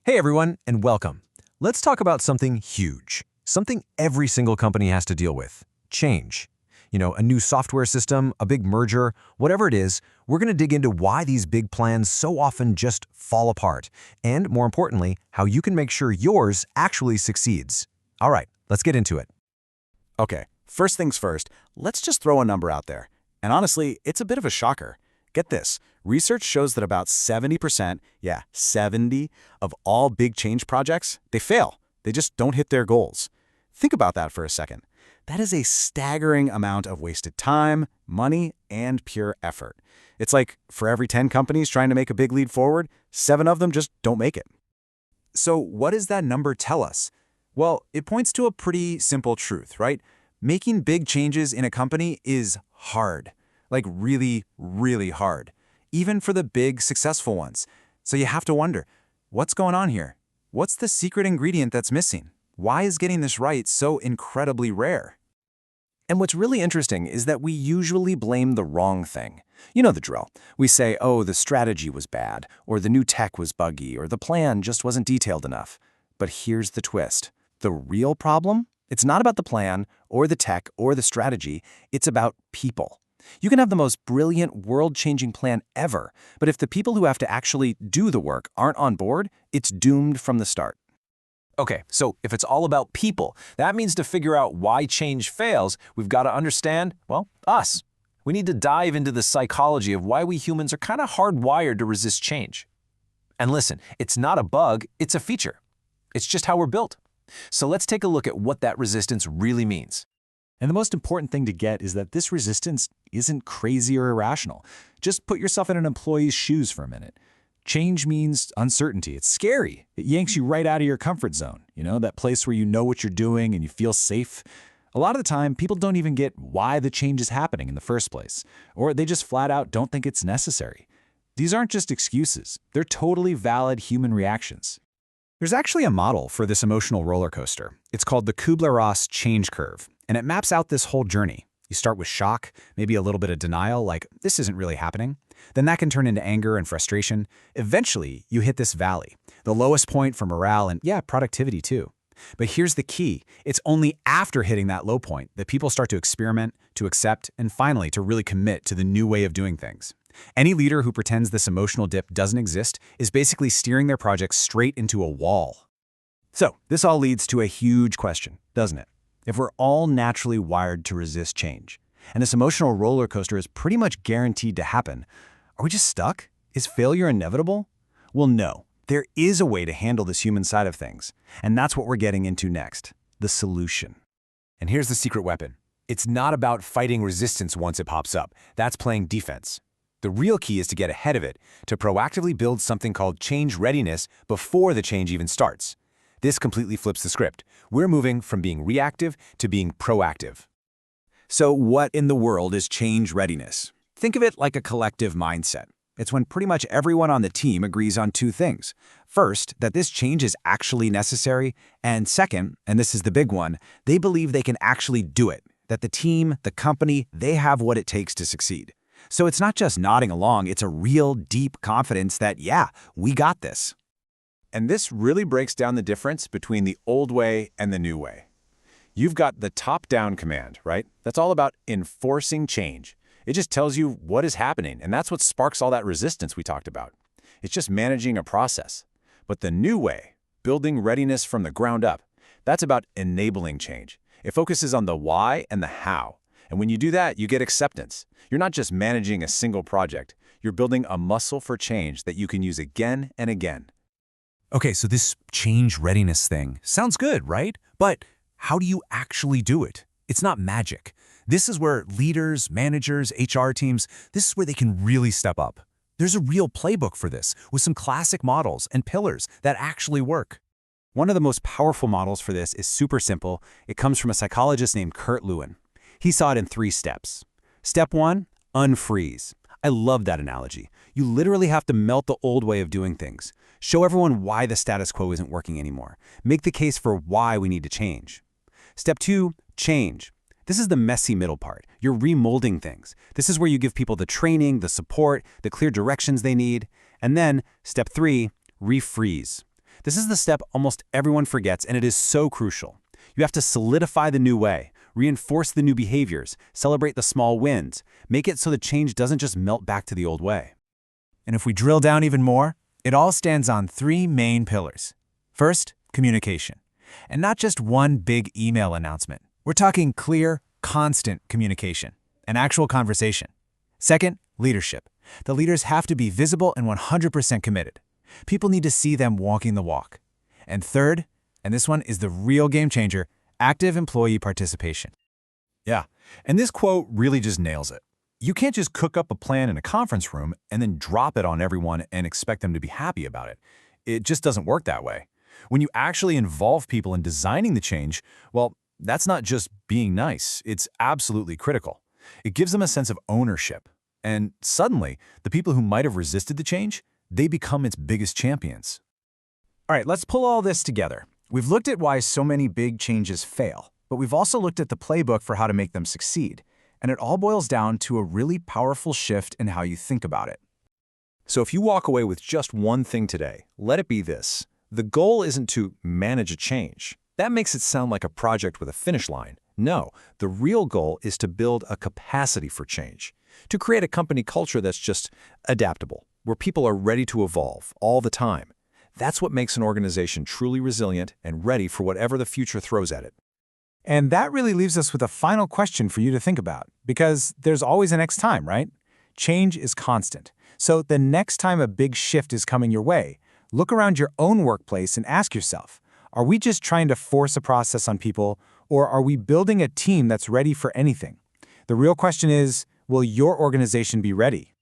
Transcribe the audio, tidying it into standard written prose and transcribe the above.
Hey everyone, and welcome. Let's talk about something huge, something every single company has to deal with, change. A new software system, a big merger, whatever it is, we're going to dig into why these big plans so often just fall apart, and more importantly, how you can make sure yours actually succeeds. All right, let's get into it. Okay, first things first, let's just throw a number out there. And honestly, it's a bit of a shocker. Get this, research shows that about 70%, 70, of all big change projects, they fail. They just don't hit their goals. Think about that for a second. That is a staggering amount of wasted time, money, and pure effort. It's like for every 10 companies trying to make a big lead forward, 7 of them just don't make it. So what does that number tell us? Well, it points to a pretty simple truth, right? Making big changes in a company is hard. Like really, really hard. Even for the big, successful ones. So you have to wonder, what's going on here? What's the secret ingredient that's missing? Why is getting this right so incredibly rare? And what's really interesting is that we usually blame the wrong thing. You know the drill. We say, oh, the strategy was bad, or the new tech was buggy, or the plan just wasn't detailed enough. But here's the twist. The real problem? It's not about the plan, or the tech, or the strategy. It's about people. You can have the most brilliant, world-changing plan ever, but if the people who have to actually do the work aren't on board, it's doomed from the start. Okay, so if it's all about people, that means to figure out why change fails, we've got to understand, well, us. We need to dive into the psychology of why we humans are kind of hardwired to resist change. And listen, it's not a bug, it's a feature. It's just how we're built. So let's take a look at what that resistance really means. And the most important thing to get is that this resistance isn't crazy or irrational. Just put yourself in an employee's shoes for a minute. Change means uncertainty. It's scary. It yanks you right out of your comfort zone, that place where you know what you're doing and you feel safe. A lot of the time, people don't even get why the change is happening in the first place, or they just flat out don't think it's necessary. These aren't just excuses. They're totally valid human reactions. There's actually a model for this emotional roller coaster. It's called the Kubler Ross change curve, and it maps out this whole journey. You start with shock, maybe a little bit of denial, like this isn't really happening. Then that can turn into anger and frustration. Eventually, you hit this valley, the lowest point for morale and, productivity too. But here's the key. It's only after hitting that low point that people start to experiment, to accept, and finally to really commit to the new way of doing things. Any leader who pretends this emotional dip doesn't exist is basically steering their project straight into a wall. So, this all leads to a huge question, doesn't it? If we're all naturally wired to resist change, and this emotional roller coaster is pretty much guaranteed to happen, are we just stuck? Is failure inevitable? Well, no. There is a way to handle this human side of things, and that's what we're getting into next, the solution. And here's the secret weapon. It's not about fighting resistance once it pops up. That's playing defense. The real key is to get ahead of it, to proactively build something called change readiness before the change even starts. This completely flips the script. We're moving from being reactive to being proactive. So what in the world is change readiness? Think of it like a collective mindset. It's when pretty much everyone on the team agrees on 2 things. First, that this change is actually necessary, and second, and this is the big one, they believe they can actually do it, that the team, the company, they have what it takes to succeed. So it's not just nodding along, it's a real deep confidence that, we got this. And this really breaks down the difference between the old way and the new way. You've got the top-down command, right? That's all about enforcing change. It just tells you what is happening, and that's what sparks all that resistance we talked about. It's just managing a process. But the new way, building readiness from the ground up, that's about enabling change. It focuses on the why and the how. And when you do that, you get acceptance. You're not just managing a single project. You're building a muscle for change that you can use again and again. Okay, so this change readiness thing sounds good, right? But how do you actually do it? It's not magic. This is where leaders, managers, HR teams, this is where they can really step up. There's a real playbook for this, with some classic models and pillars that actually work. One of the most powerful models for this is super simple. It comes from a psychologist named Kurt Lewin. He saw it in 3 steps. Step 1, unfreeze. I love that analogy. You literally have to melt the old way of doing things. Show everyone why the status quo isn't working anymore. Make the case for why we need to change. Step 2, change. This is the messy middle part. You're remolding things. This is where you give people the training, the support, the clear directions they need. And then, step 3, refreeze. This is the step almost everyone forgets, and it is so crucial. You have to solidify the new way, reinforce the new behaviors, celebrate the small wins, make it so the change doesn't just melt back to the old way. And if we drill down even more, it all stands on three main pillars. First, communication. And not just one big email announcement. We're talking clear, constant communication, an actual conversation. Second, leadership. The leaders have to be visible and 100% committed. People need to see them walking the walk. And third, and this one is the real game changer, active employee participation. Yeah, and this quote really just nails it. You can't just cook up a plan in a conference room and then drop it on everyone and expect them to be happy about it. It just doesn't work that way. When you actually involve people in designing the change, well, that's not just being nice, it's absolutely critical. It gives them a sense of ownership. And suddenly, the people who might have resisted the change, they become its biggest champions. All right, let's pull all this together. We've looked at why so many big changes fail, but we've also looked at the playbook for how to make them succeed. And it all boils down to a really powerful shift in how you think about it. So if you walk away with just one thing today, let it be this. The goal isn't to manage a change. That makes it sound like a project with a finish line. No, the real goal is to build a capacity for change, to create a company culture that's just adaptable, where people are ready to evolve all the time. That's what makes an organization truly resilient and ready for whatever the future throws at it. And that really leaves us with a final question for you to think about, because there's always a next time, right? Change is constant. So the next time a big shift is coming your way, look around your own workplace and ask yourself, are we just trying to force a process on people, or are we building a team that's ready for anything? The real question is, will your organization be ready?